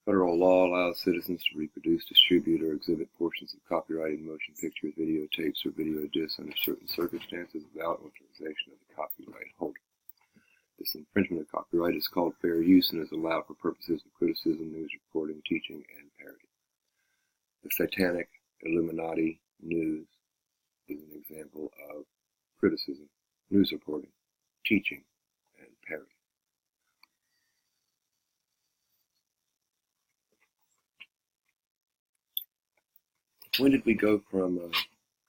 Federal law allows citizens to reproduce, distribute, or exhibit portions of copyrighted motion pictures, videotapes, or video discs under certain circumstances without authorization of the copyright holder. This infringement of copyright is called fair use and is allowed for purposes of criticism, news reporting, teaching, and parody. The Satanic, Illuminati news is an example of criticism, news reporting, teaching, and parody. When did we go from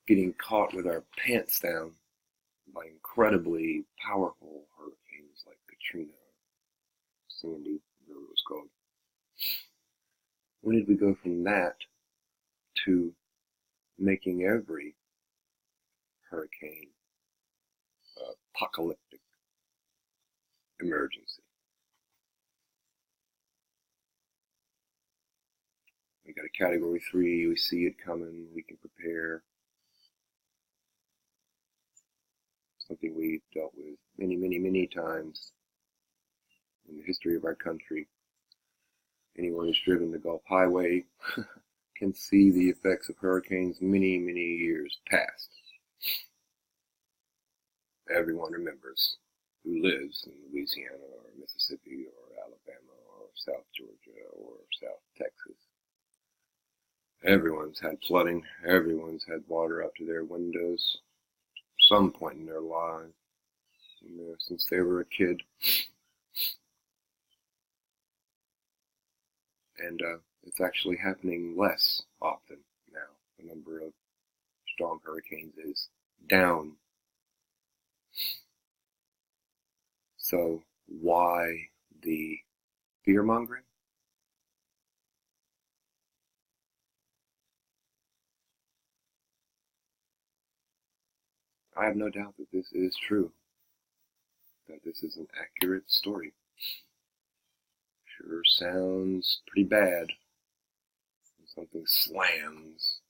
getting caught with our pants down by incredibly powerful hurricanes like Katrina, Sandy, whatever it was called? When did we go from that to making every hurricane apocalyptic emergency? We got a category 3, we see it coming, we can prepare. Something we've dealt with many times in the history of our country. Anyone who's driven the Gulf Highway can see the effects of hurricanes many years past. Everyone remembers who lives in Louisiana or Mississippi or Alabama or South Georgia or South Texas. Everyone's had flooding. Everyone's had water up to their windows some point in their lives, since they were a kid. And it's actually happening less often now. The number of strong hurricanes is down. So why the fear-mongering? I have no doubt that this is true, that this is an accurate story. Sure sounds pretty bad when something slams,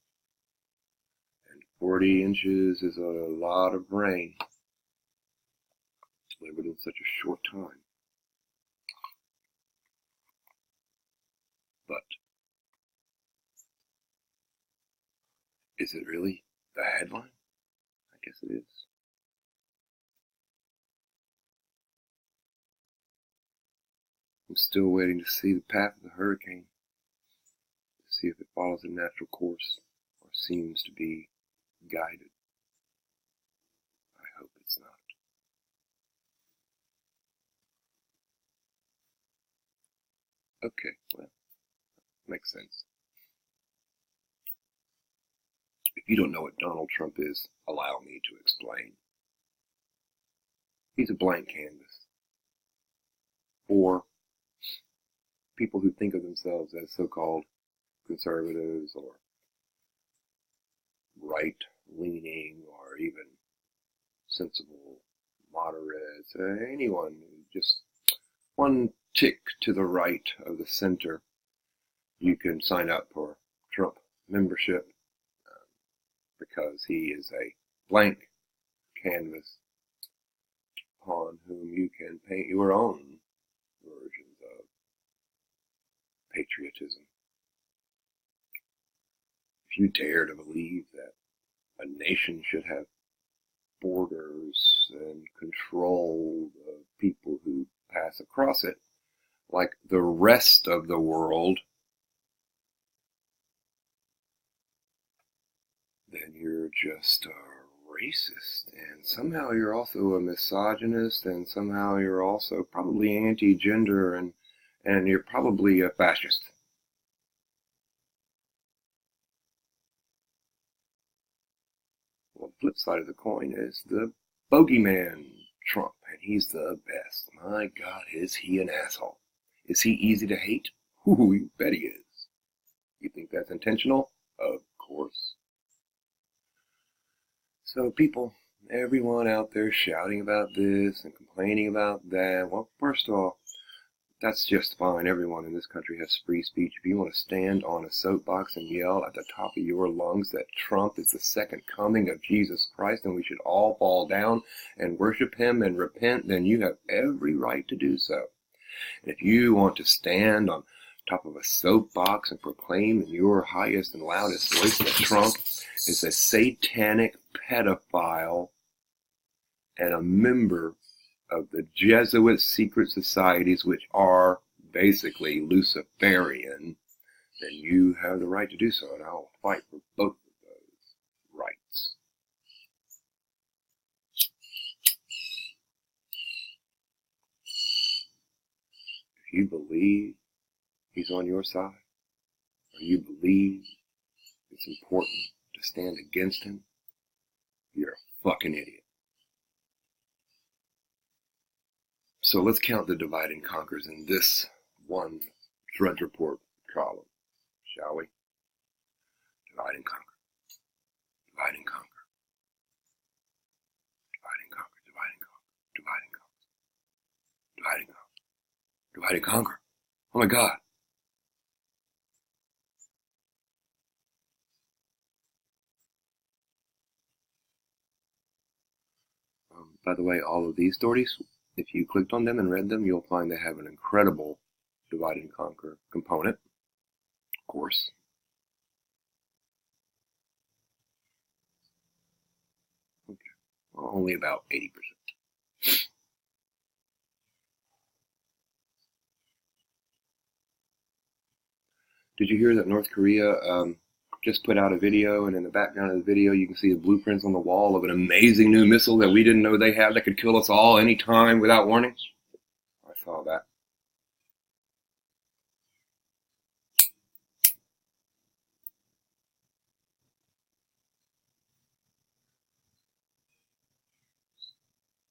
and 40 inches is a lot of rain delivered in such a short time. But is it really the headline? I guess it is. I'm still waiting to see the path of the hurricane, to see if it follows a natural course or seems to be guided. I hope it's not. Okay, well, makes sense. If you don't know what Donald Trump is, allow me to explain. He's a blank canvas. Or people who think of themselves as so-called conservatives or right-leaning or even sensible moderates, anyone just one tick to the right of the center, you can sign up for Trump membership. Because he is a blank canvas upon whom you can paint your own versions of patriotism. If you dare to believe that a nation should have borders and control of people who pass across it, like the rest of the world, then you're just a racist, and somehow you're also a misogynist, and somehow you're also probably anti-gender, and you're probably a fascist. Well, the flip side of the coin is the bogeyman Trump, and he's the best. My God, is he an asshole? Is he easy to hate? Ooh, you bet he is. You think that's intentional? Of course. So people, everyone out there shouting about this and complaining about that, well, first of all, that's just fine. Everyone in this country has free speech. If you want to stand on a soapbox and yell at the top of your lungs that Trump is the second coming of Jesus Christ and we should all fall down and worship him and repent, then you have every right to do so. And if you want to stand on top of a soapbox and proclaim in your highest and loudest voice that Trump is a satanic pedophile and a member of the Jesuit secret societies, which are basically Luciferian, then you have the right to do so, and I'll fight for both of those rights. If you believe he's on your side, or you believe it's important to stand against him, you're a fucking idiot. So let's count the divide and conquers in this one Drudge Report column, shall we? Divide and conquer. Divide and conquer. Divide and conquer. Divide and conquer. Divide and conquer. Divide and conquer. Divide and conquer. Oh my God. By the way, all of these stories, if you clicked on them and read them, you'll find they have an incredible divide and conquer component, of course. Okay. Well, only about 80%. Did you hear that North Korea just put out a video, and in the background of the video you can see the blueprints on the wall of an amazing new missile that we didn't know they had that could kill us all anytime without warning? I saw that.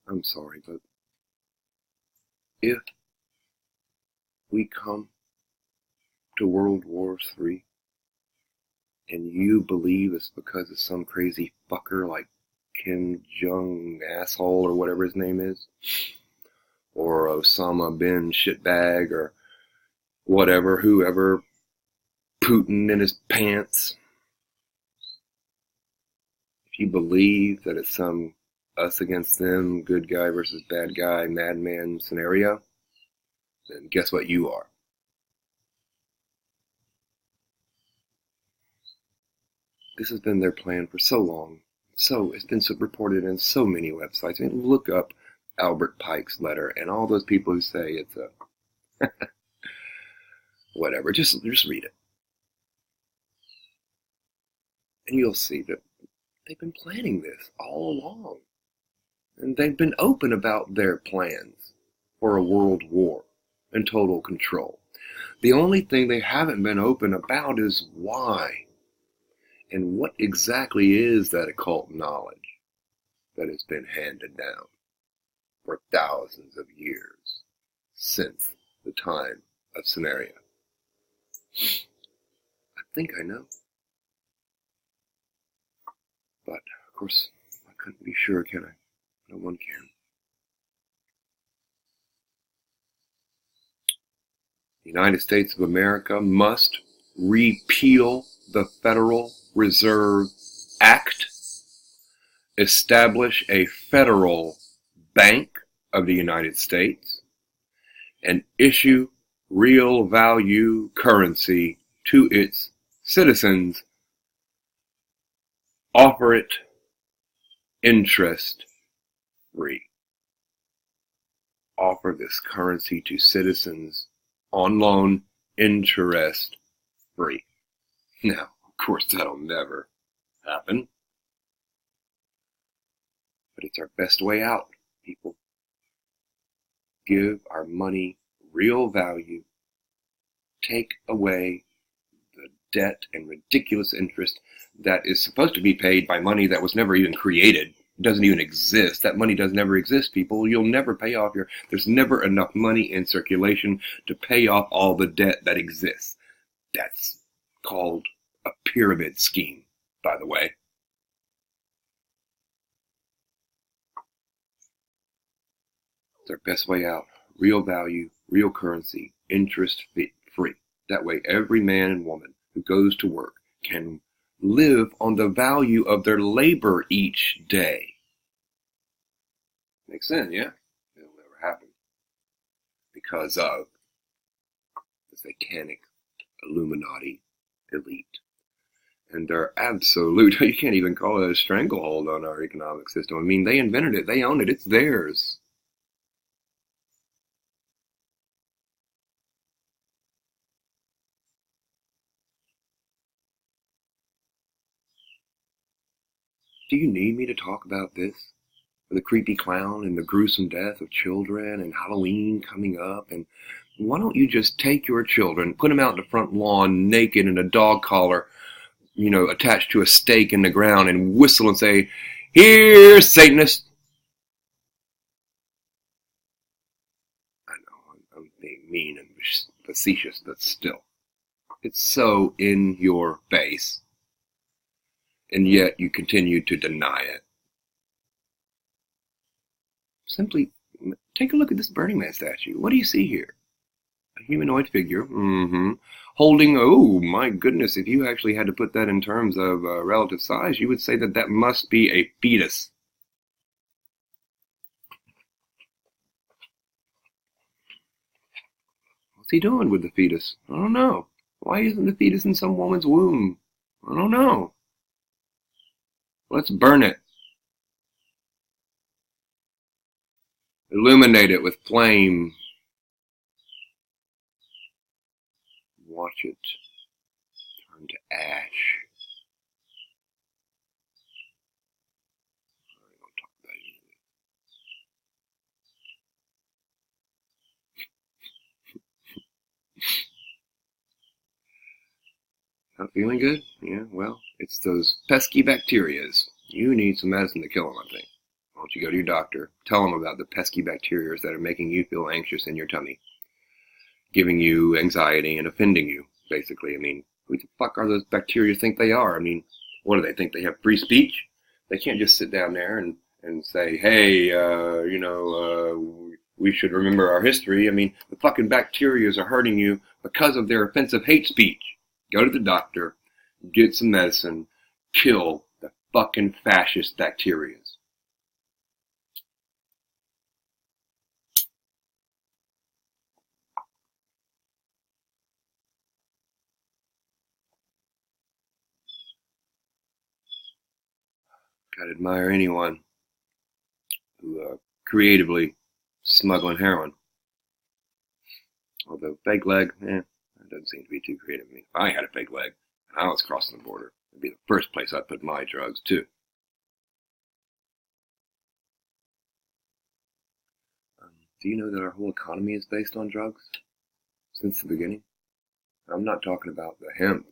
I'm sorry, but if we come to World War III, and you believe it's because of some crazy fucker like Kim Jong asshole or whatever his name is, or Osama bin shitbag, or whatever, whoever, Putin in his pants, if you believe that it's some us against them, good guy versus bad guy, madman scenario, then guess what you are? This has been their plan for so long. So it's been reported in so many websites. I mean, look up Albert Pike's letter and all those people who say it's a whatever. Just read it, and you'll see that they've been planning this all along, and they've been open about their plans for a world war and total control. The only thing they haven't been open about is why. And what exactly is that occult knowledge that has been handed down for thousands of years since the time of Samaria? I think I know. But, of course, I couldn't be sure, can I? No one can. The United States of America must repeal the Federal Reserve Act, establish a federal bank of the United States, and issue real value currency to its citizens, offer it interest free. Offer this currency to citizens on loan, interest free. Now, of course, that'll never happen. But it's our best way out, people. Give our money real value. Take away the debt and ridiculous interest that is supposed to be paid by money that was never even created. It doesn't even exist. That money does never exist, people. You'll never pay off there's never enough money in circulation to pay off all the debt that exists. That's called a pyramid scheme, by the way. It's our best way out. Real value, real currency, interest free. That way every man and woman who goes to work can live on the value of their labor each day. Makes sense, yeah? It'll never happen because of the satanic Illuminati elite. And they're absolute, you can't even call it a stranglehold on our economic system. I mean, they invented it, they own it, it's theirs. Do you need me to talk about this? The creepy clown and the gruesome death of children and Halloween coming up? And why don't you just take your children, put them out in the front lawn naked in a dog collar, attached to a stake in the ground, and whistle and say, "Here, Satanist!" I know, I'm being mean and facetious, but still. It's so in your face. And yet you continue to deny it. Simply take a look at this Burning Man statue. What do you see here? A humanoid figure, holding, oh my goodness, if you actually had to put that in terms of relative size, you would say that that must be a fetus. What's he doing with the fetus? I don't know. Why isn't the fetus in some woman's womb? I don't know. Let's burn it. Illuminate it with flame. Watch it turn to ash. I don't talk about it. Not feeling good? Yeah, well, it's those pesky bacterias. You need some medicine to kill them, I think. Why don't you go to your doctor, tell them about the pesky bacteria that are making you feel anxious in your tummy, giving you anxiety and offending you, basically. I mean, who the fuck are those bacteria think they are? I mean, what do they think? They have free speech? They can't just sit down there and say, hey, we should remember our history. I mean, the fucking bacterias are hurting you because of their offensive hate speech. Go to the doctor, get some medicine, kill the fucking fascist bacterias. Gotta admire anyone who creatively smuggling heroin. Although fake leg, that doesn't seem to be too creative. I mean, if I had a fake leg and I was crossing the border, it'd be the first place I'd put my drugs too. Do you know that our whole economy is based on drugs since the beginning? I'm not talking about the hemp.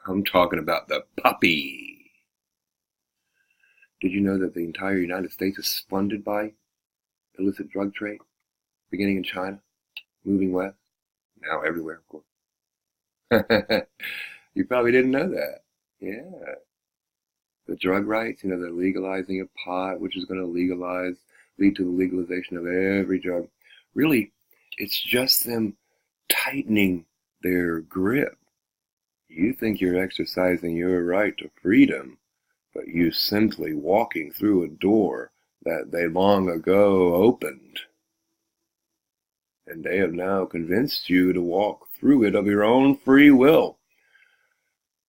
I'm talking about the puppy. Did you know that the entire United States is funded by illicit drug trade, beginning in China, moving west, now everywhere, of course? You probably didn't know that. Yeah. The drug rights, they're legalizing of pot, which is going to lead to the legalization of every drug. Really, it's just them tightening their grip. You think you're exercising your right to freedom, but you simply walking through a door that they long ago opened. And they have now convinced you to walk through it of your own free will.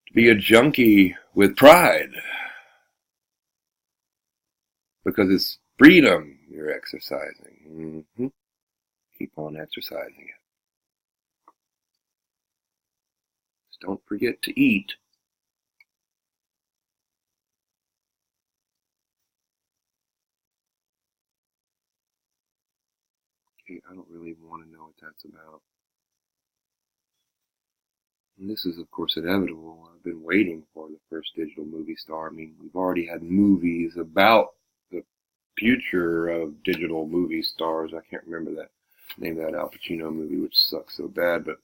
To be a junkie with pride. Because it's freedom you're exercising. Keep on exercising it. Just don't forget to eat. Okay, I don't really want to know what that's about. And this is, of course, inevitable. I've been waiting for the first digital movie star. I mean, we've already had movies about the future of digital movie stars. I can't remember that name of that Al Pacino movie, which sucks so bad. But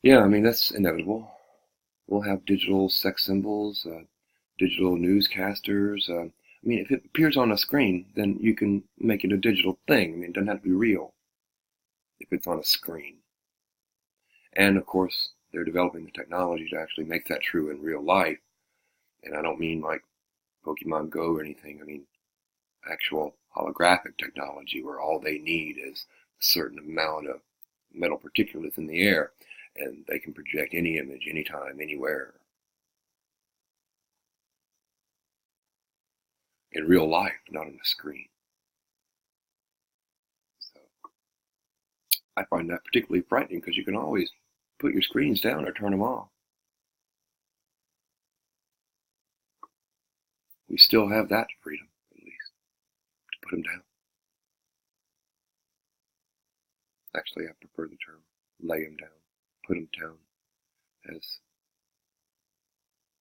yeah, I mean, that's inevitable. We'll have digital sex symbols, digital newscasters. I mean, if it appears on a screen, then you can make it a digital thing. I mean, it doesn't have to be real if it's on a screen. And, of course, they're developing the technology to actually make that true in real life. And I don't mean like Pokemon Go or anything. I mean actual holographic technology where all they need is a certain amount of metal particulates in the air. and they can project any image, anytime, anywhere. In real life, not on a screen. So I find that particularly frightening because you can always put your screens down or turn them off. We still have that freedom, at least, to put them down. Actually, I prefer the term lay them down. Put them down as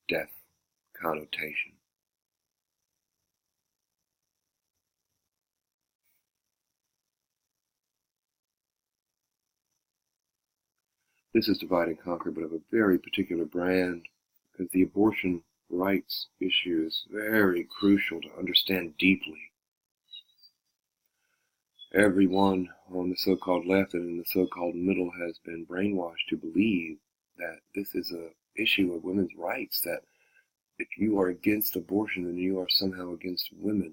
death connotation. This is divide and conquer, but of a very particular brand, because the abortion rights issue is very crucial to understand deeply. Everyone on the so-called left and in the so-called middle has been brainwashed to believe that this is an issue of women's rights, that if you are against abortion, then you are somehow against women.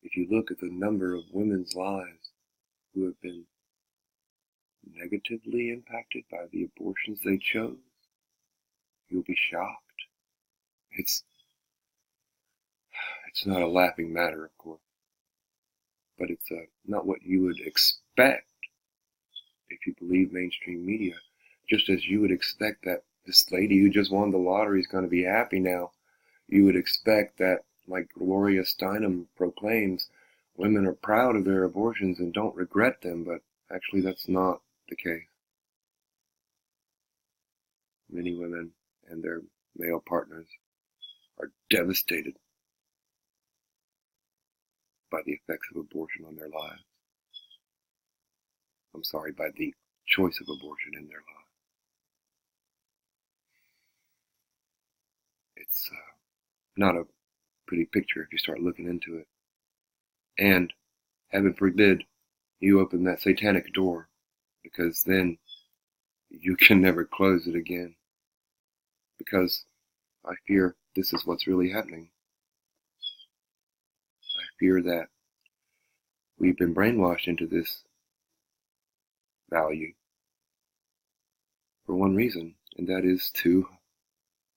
If you look at the number of women's lives who have been negatively impacted by the abortions they chose, you'll be shocked. It's not a laughing matter, of course, but it's not what you would expect if you believe mainstream media. Just as you would expect that this lady who just won the lottery is going to be happy now, you would expect that, like Gloria Steinem proclaims, women are proud of their abortions and don't regret them, but actually that's not the case. Many women and their male partners are devastated by the effects of abortion on their lives. I'm sorry, by the choice of abortion in their lives. It's not a pretty picture if you start looking into it. And, heaven forbid, you open that satanic door, because then you can never close it again. Because I fear this is what's really happening. I fear that we've been brainwashed into this value for one reason, and that is to,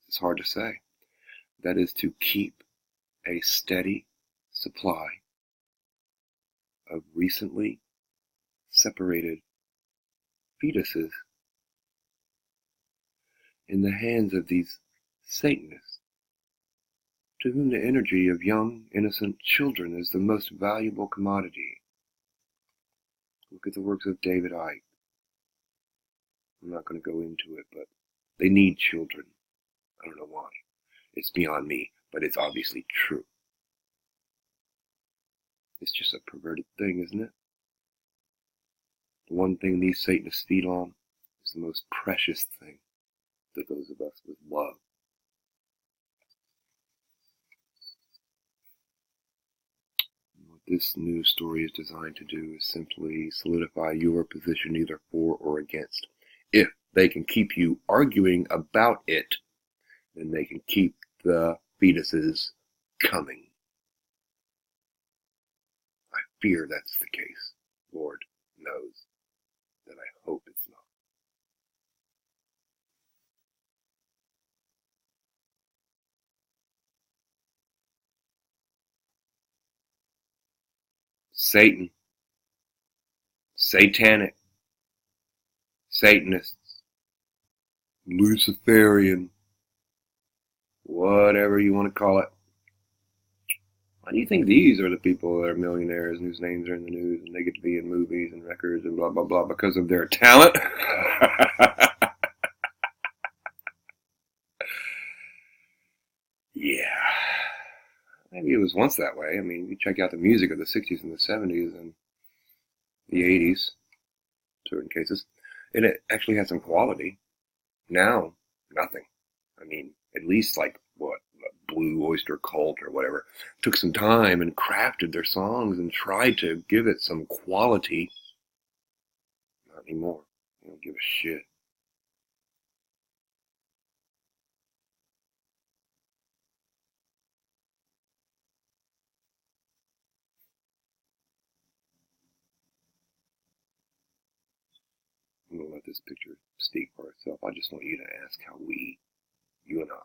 it's hard to say, that is to keep a steady supply of recently separated fetuses in the hands of these Satanists, to whom the energy of young, innocent children is the most valuable commodity. Look at the works of David Icke. I'm not going to go into it, but they need children. I don't know why. It's beyond me, but it's obviously true. It's just a perverted thing, isn't it? The one thing these Satanists feed on is the most precious thing to those of us with love. What this news story is designed to do is simply solidify your position either for or against. If they can keep you arguing about it, then they can keep the fetuses coming. I fear that's the case. Lord knows that I hope it's not. Satan, Satanic, Satanists, Luciferian, whatever you want to call it. Why do you think these are the people that are millionaires and whose names are in the news and they get to be in movies and records and blah, blah, blah because of their talent? Yeah. Maybe it was once that way. I mean, you check out the music of the 60s and the 70s and the 80s, certain cases, and it actually had some quality. Now, nothing. I mean, at least like, what, Blue Oyster Cult or whatever, took some time and crafted their songs and tried to give it some quality. Not anymore. They don't give a shit. this picture speak for itself. I just want you to ask how you and I,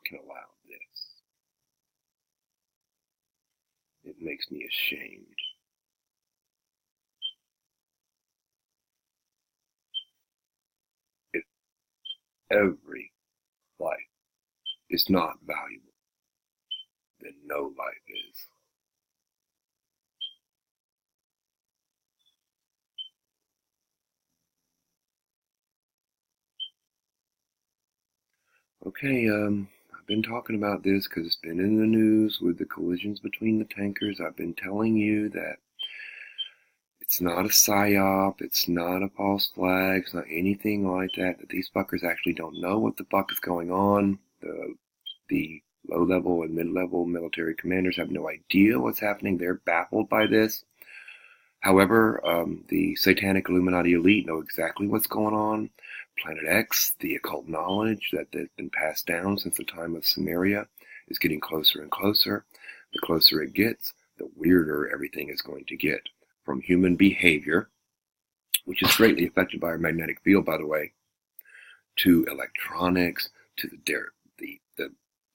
can allow this. It makes me ashamed. If every life is not valuable, then no life is. Okay, I've been talking about this because it's been in the news with the collisions between the tankers. I've been telling you that it's not a psyop, it's not a false flag, it's not anything like that, that these fuckers actually don't know what the fuck is going on. The low-level and mid-level military commanders have no idea what's happening. They're baffled by this. However, the Satanic Illuminati elite know exactly what's going on. Planet X, the occult knowledge that has been passed down since the time of Samaria, is getting closer and closer. The closer it gets, the weirder everything is going to get. From human behavior, which is greatly affected by our magnetic field, by the way, to electronics, to the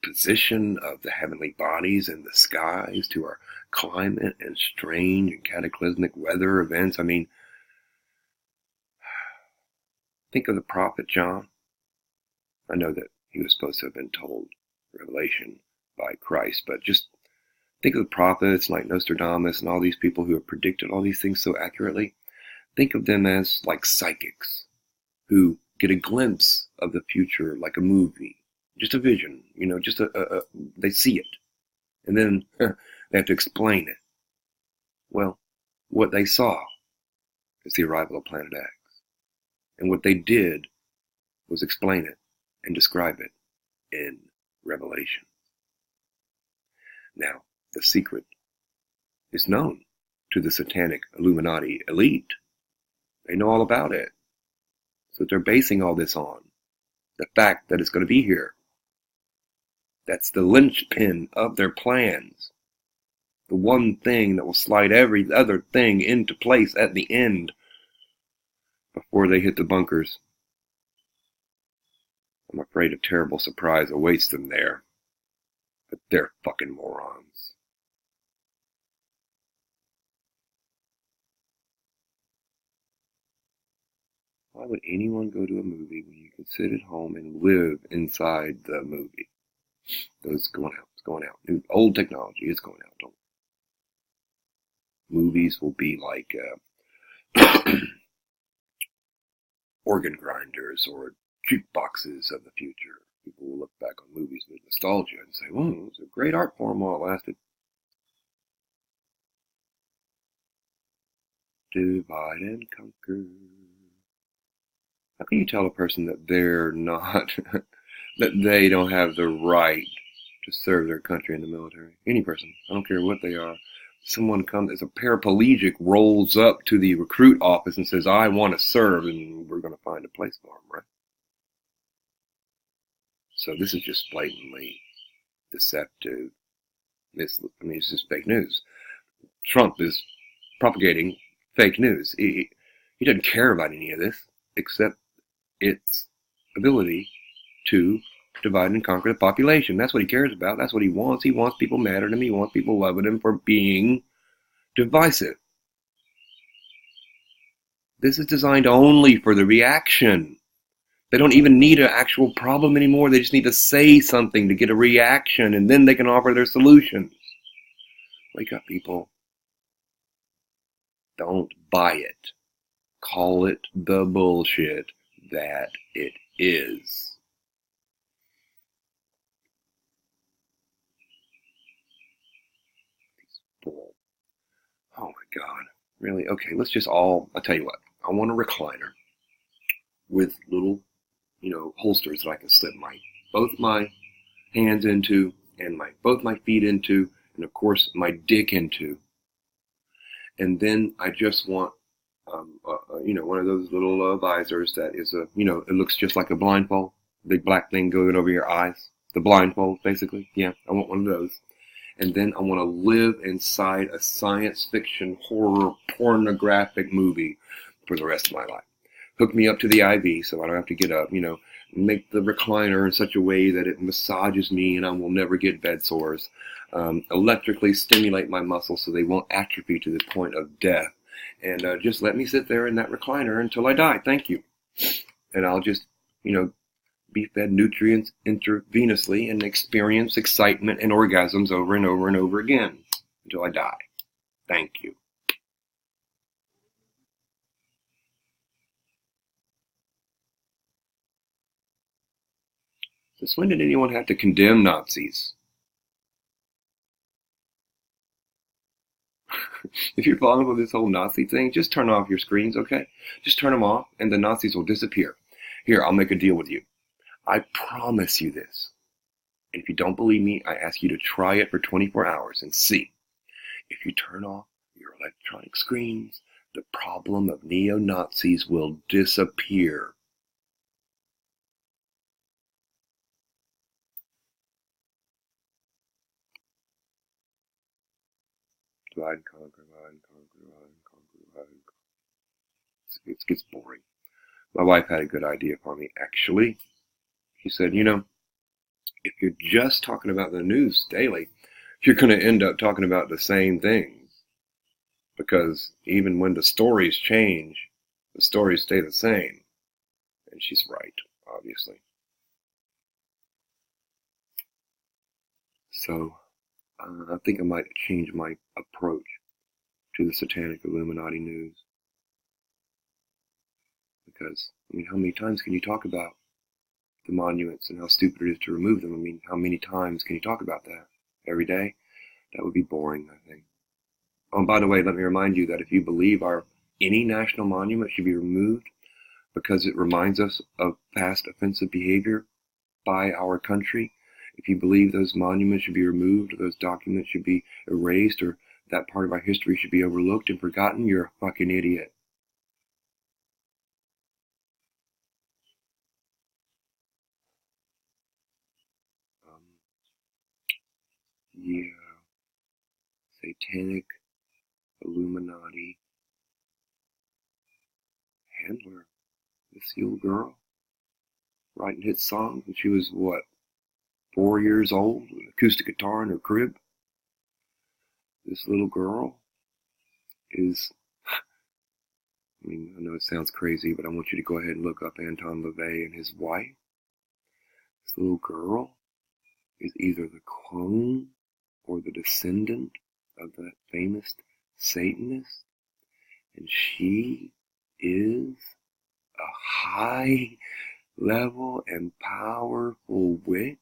position of the heavenly bodies in the skies, to our climate and strange and cataclysmic weather events. I mean, think of the prophet John. I know that he was supposed to have been told Revelation by Christ, but just think of the prophets like Nostradamus and all these people who have predicted all these things so accurately. Think of them as like psychics who get a glimpse of the future like a movie, just a vision, just they see it. And then they have to explain it. Well, what they saw is the arrival of Planet X. And what they did was explain it and describe it in Revelation. Now, the secret is known to the Satanic Illuminati elite. They know all about it. So they're basing all this on the fact that it's going to be here. That's the linchpin of their plans. The one thing that will slide every other thing into place at the end before they hit the bunkers. I'm afraid a terrible surprise awaits them there. But they're fucking morons. Why would anyone go to a movie when you can sit at home and live inside the movie? It's going out. It's going out. New, old technology is going out. Movies will be like organ grinders or jukeboxes of the future. People will look back on movies with nostalgia and say, well, it was a great art form while it lasted. Divide and conquer. How can you tell a person that they're not, that they don't have the right to serve their country in the military? Any person, I don't care what they are. Someone comes, as a paraplegic, rolls up to the recruit office and says, I want to serve, and we're going to find a place for them, right? So this is just blatantly deceptive. It's just fake news. Trump is propagating fake news. He doesn't care about any of this except its ability to divide and conquer the population. That's what he cares about. That's what he wants. He wants people mad at him. He wants people loving him for being divisive. This is designed only for the reaction. They don't even need an actual problem anymore. They just need to say something to get a reaction, and then they can offer their solutions. Wake up, people. Don't buy it. Call it the bullshit that it is. Oh my God. Really? Okay, let's just I'll tell you what. I want a recliner with little, holsters that I can slip both my hands into and both my feet into, and of course my dick into. And then I just want, one of those little visors that is it looks just like a blindfold. Big black thing going over your eyes. The blindfold, basically. Yeah, I want one of those. And then I want to live inside a science fiction, horror, pornographic movie for the rest of my life. hook me up to the IV so I don't have to get up, make the recliner in such a way that it massages me and I will never get bed sores, electrically stimulate my muscles so they won't atrophy to the point of death, and just let me sit there in that recliner until I die. Thank you. And I'll just, be fed nutrients intravenously and experience excitement and orgasms over and over and over again until I die. Thank you. Since when did anyone have to condemn Nazis? If you're following with this whole Nazi thing, just turn off your screens, okay? Just turn them off and the Nazis will disappear. Here, I'll make a deal with you. I promise you this. And if you don't believe me, I ask you to try it for 24 hours and see. If you turn off your electronic screens, the problem of neo-Nazis will disappear. Divide and conquer, divide and conquer, divide and conquer, divide and conquer. It gets boring. My wife had a good idea for me, actually. She said, if you're just talking about the news daily, you're going to end up talking about the same things. Because even when the stories change, the stories stay the same. And she's right, obviously. So, I think I might change my approach to the Satanic Illuminati news. Because, how many times can you talk about the monuments and how stupid it is to remove them? How many times can you talk about that? Every day? That would be boring, I think. Oh, and by the way, let me remind you that if you believe any national monument should be removed because it reminds us of past offensive behavior by our country, if you believe those monuments should be removed, or those documents should be erased, or that part of our history should be overlooked and forgotten, you're a fucking idiot. Yeah. Satanic Illuminati handler. This little girl writing hit songs when she was, 4 years old, with an acoustic guitar in her crib. This little girl is, I know it sounds crazy, but I want you to go ahead and look up Anton LaVey and his wife. This little girl is either the clone or the descendant of that famous Satanist, and she is a high level and powerful witch,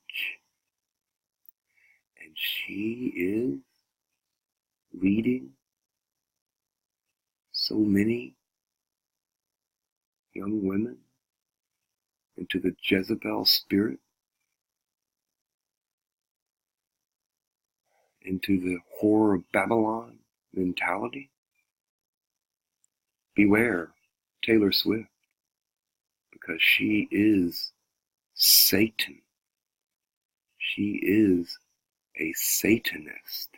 and she is leading so many young women into the Jezebel spirit, into the horror of Babylon mentality. Beware Taylor Swift, because she is Satan. She is a Satanist.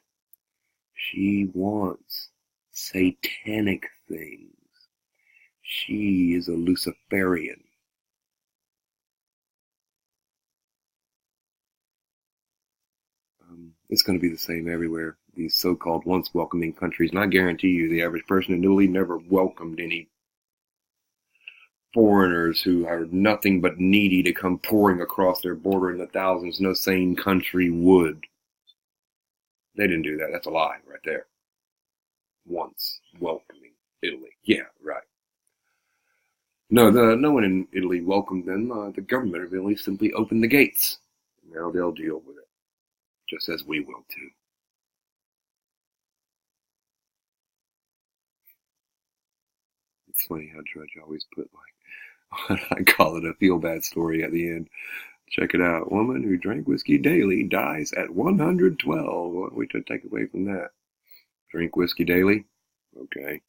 She wants satanic things. She is a Luciferian. It's going to be the same everywhere, these so-called once welcoming countries. And I guarantee you the average person in Italy never welcomed any foreigners who are nothing but needy to come pouring across their border in the thousands. No sane country would. They didn't do that. That's a lie right there. Once welcoming Italy. Yeah, right. No, no one in Italy welcomed them. The government of Italy simply opened the gates. Now they'll deal with it, just as we will too. It's funny how Drudge always put, I call it a feel-bad story at the end. Check it out. Woman who drank whiskey daily dies at 112. What are we to take away from that? Drink whiskey daily? Okay.